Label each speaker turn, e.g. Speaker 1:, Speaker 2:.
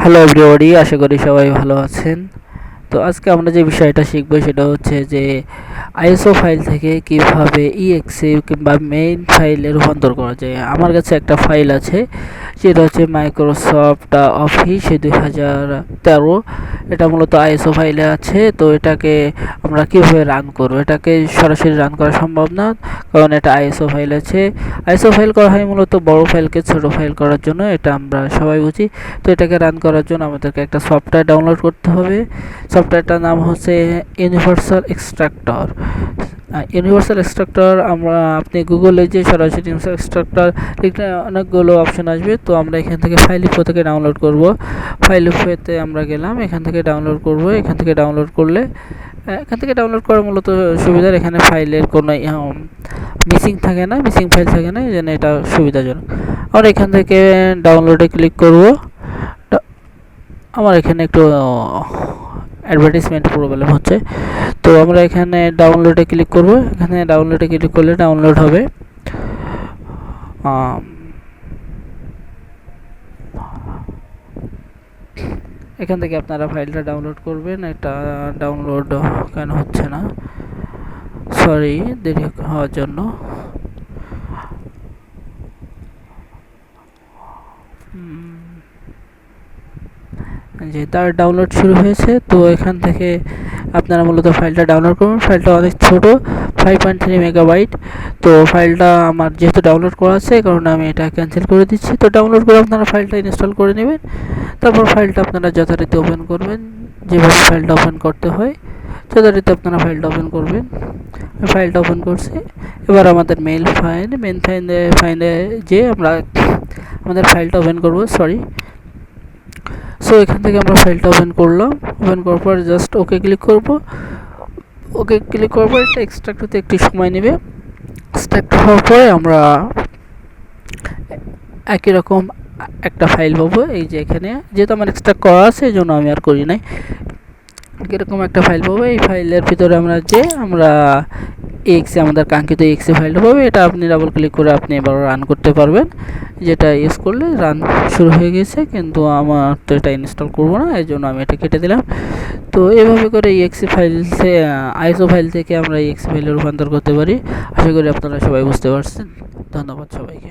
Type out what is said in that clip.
Speaker 1: Hello everybody, আশা করি সবাই ভালো আছেন। তো আজকে আমরা যে বিষয়টা শিখবো সেটা হচ্ছে যে আইএসও ফাইল থেকে কিভাবে ইএক্সি কিংবা মেইন ফাইলে রূপান্তর করা যায়। আমার কাছে একটা ফাইল আছে যেটা হচ্ছে মাইক্রোসফট অফিস 2013। এটা মূলত আইএসও ফাইলে আছে। তো এটাকে আমরা কিভাবে রান করব, এটাকে সরাসরি রান করা সম্ভব না, কারণ এটা আইএসও ফাইল আছে। আইএসও ফাইল করা হয় মূলত বড় ফাইলকে ছোট ফাইল করার জন্য, এটা আমরা সবাই বুঝি। তো এটাকে রান করার জন্য আমাদেরকে একটা সফটওয়্যার ডাউনলোড করতে হবে। সফটওয়্যারটার নাম হচ্ছে ইউনিভার্সাল এক্সট্রাক্টর। ইউনিভার্সাল এক্সট্রাক্টর আপনি গুগলে যে সরাসরি ইউনিভার্সাল এক্সট্রাক্টর লিখলে অনেকগুলো অপশন আসবে। তো আমরা এখান থেকে ফাইল ইনফো থেকে ডাউনলোড করব। ফাইল ইনফোতে আমরা গেলাম, এখান থেকে ডাউনলোড করব। এখান থেকে ডাউনলোড করলে এখান থেকে ডাউনলোড করার মূলত সুবিধার, এখানে ফাইলের কোনো মিসিং থাকে না, মিসিং ফাইল থাকে না, এই জন্য এটা সুবিধাজনক। আমরা এখান থেকে ডাউনলোডে ক্লিক করব। আমার এখানে একটু অ্যাডভার্টাইজমেন্ট প্রবলেম হচ্ছে, তো আমরা এখানে ডাউনলোডে ক্লিক করব। এখানে ডাউনলোডে ক্লিক করলে ডাউনলোড হবে। এখান থেকে আপনারা ফাইলটা ডাউনলোড করবেন। এটা ডাউনলোড কেন হচ্ছে না, সরি দেরি হওয়ার জন্য। যে তার ডাউনলোড শুরু হয়েছে, তো এখান থেকে আপনারা মূলত ফাইলটা ডাউনলোড করুন। ফাইলটা অনেক ছোট, 5.3 মেগাবাইট। তো ফাইলটা আমার যেহেতু ডাউনলোড করা আছে, কারণ আমি এটা ক্যান্সেল করে দিচ্ছি। তো ডাউনলোড করে আপনারা ফাইলটা ইনস্টল করে নেবেন। তারপর ফাইলটা আপনারা যথারীতি ওপেন করবেন, যেভাবে ফাইলটা ওপেন করতে হয় যথারীতি আপনারা ফাইলটা ওপেন করবেন। ফাইলটা ওপেন করছি। এবার আমাদের মেইন ফাইলে যে আমরা আমাদের ফাইলটা ওপেন করব, সরি। সো এখান থেকে আমরা ফাইলটা ওপেন করলাম। ওপেন করার পর জাস্ট ওকে ক্লিক করব। ওকে ক্লিক করার পর এটা এক্সট্রাক্ট হতে একটু সময় নেবে। এক্সট্রাক্ট হওয়ার পরে আমরা একই রকম একটা ফাইল পাবো। এই যে এখানে যেহেতু আমার এক্সট্রাক্ট করা আছে, এই জন্য আমি আর করি নাই। এরকম একটা ফাইল পাবো। এই ফাইলের ভিতরে আমরা এক্সে আমাদের কাঙ্ক্ষিত এক্সে ফাইলটা পাবো। এটা আপনি ডাবল ক্লিক করে আপনি এবার রান করতে পারবেন। যেটা ইউজ করলে রান শুরু হয়ে গেছে, কিন্তু আমার তো এটা ইনস্টল করবো না, এই জন্য আমি এটা কেটে দিলাম। তো এভাবে করে এক্সি ফাইল আইএসও ফাইল থেকে আমরা এক্সি ফাইলে রূপান্তর করতে পারি। আশা করি আপনারা সবাই বুঝতে পারছেন। ধন্যবাদ সবাইকে।